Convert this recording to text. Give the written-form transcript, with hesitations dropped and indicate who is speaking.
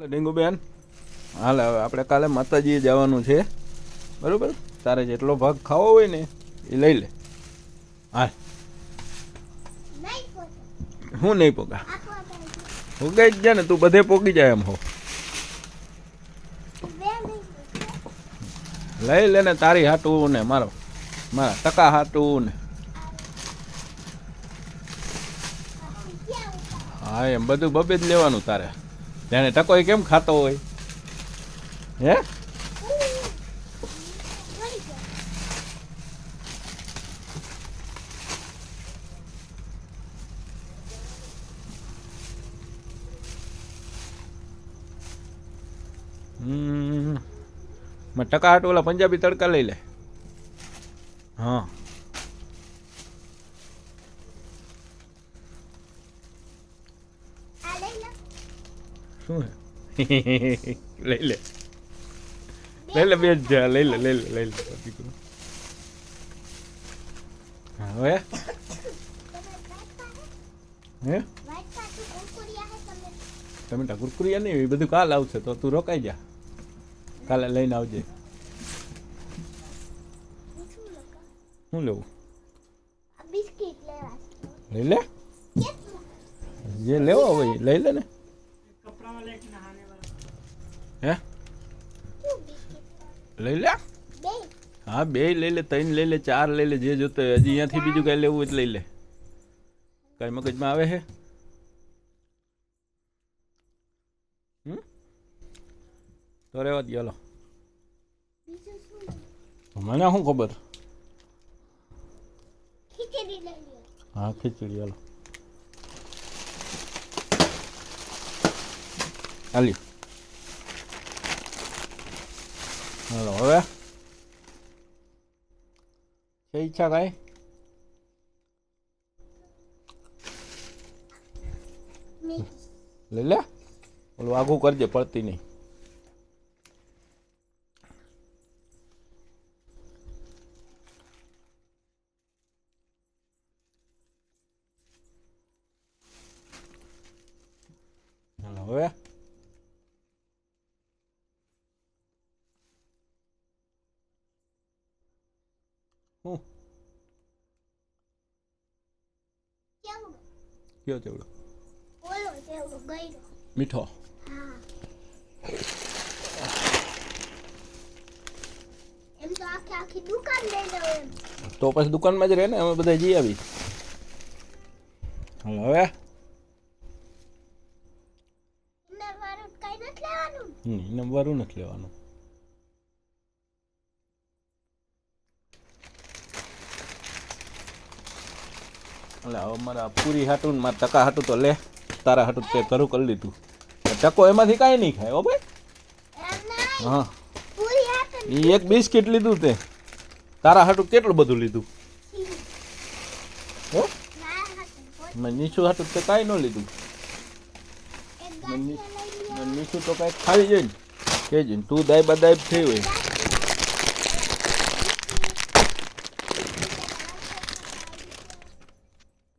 Speaker 1: ડીંગુબેન, હાલ હવે આપણે કાલે માતાજીએ જવાનું છે, બરાબર? તારે જેટલો ભાગ ખાવો હોય ને એ લઈ લે. હાલ. હું નહીં પોગા, પોગાઈ જ જા ને, તું બધે પોગી જાય એમ હો. લઈ લે ને, તારી હાટું ને મારા ટકા હાટું ને. હા, એમ બધું બબે જ લેવાનું તારે. જાણે ટકો કેમ ખાતો હોય હે? મેં ટકા હાટ ઓલા પંજાબી તડકા લઈ લે. હા, શું લઈ લે, લઈ લે, બે જા, લઈ લે, લઈ લે, લઈ લે. હવે હે ટમેટા કુરકુરિયા નહીં, એ બધું કાલ આવશે, તો તું રોકાઈ જા, કાલે લઈને આવજે. શું લેવું? લઈ લે, જે લેવો હોય લઈ લે ને. હે લઈ લે. હા, બે લઈ લે, ત્રણ લઈ લે, ચાર લઈ લે, જે જોતો હોય. હજી અહીંયાથી બીજું કઈ લેવું હોય તો લઈ લે. કઈ મગજમાં આવે છે? તો રેવા દે, હાલો. મને શું ખબર? હા, ખીચડી, હાલો. હાલી, હાલો. હવે છે ઈચ્છા કાંઈ? લઈ લે, ઓલું આઘું કરજે, પડતી નહીં. હાલો. હવે હું કયો ચેવડો? મીઠો. તો પછી દુકાનમાં જ રહે ને, અમે બધા જઈ આવી. હાલો. હવે નંબરું નથી લેવાનું. એટલે હવે મારા પૂરી હાટું ને મારા ટકા હાટું તો લે, તારા હાટું તે કરું કરી લીધું. ટકો એમાંથી કાંઈ નહીં ખાય હો ભાઈ. હા, એ એક બિસ્કિટ લીધું તે, તારા હાટું કેટલું બધું લીધું હે? મેં નીચું હાટું તે કાંઈ ન લીધું. નીચું તો કાંઈક ખાઈ જાય ને, કહેજે તું દાયબા દાયબ થઈ હોય.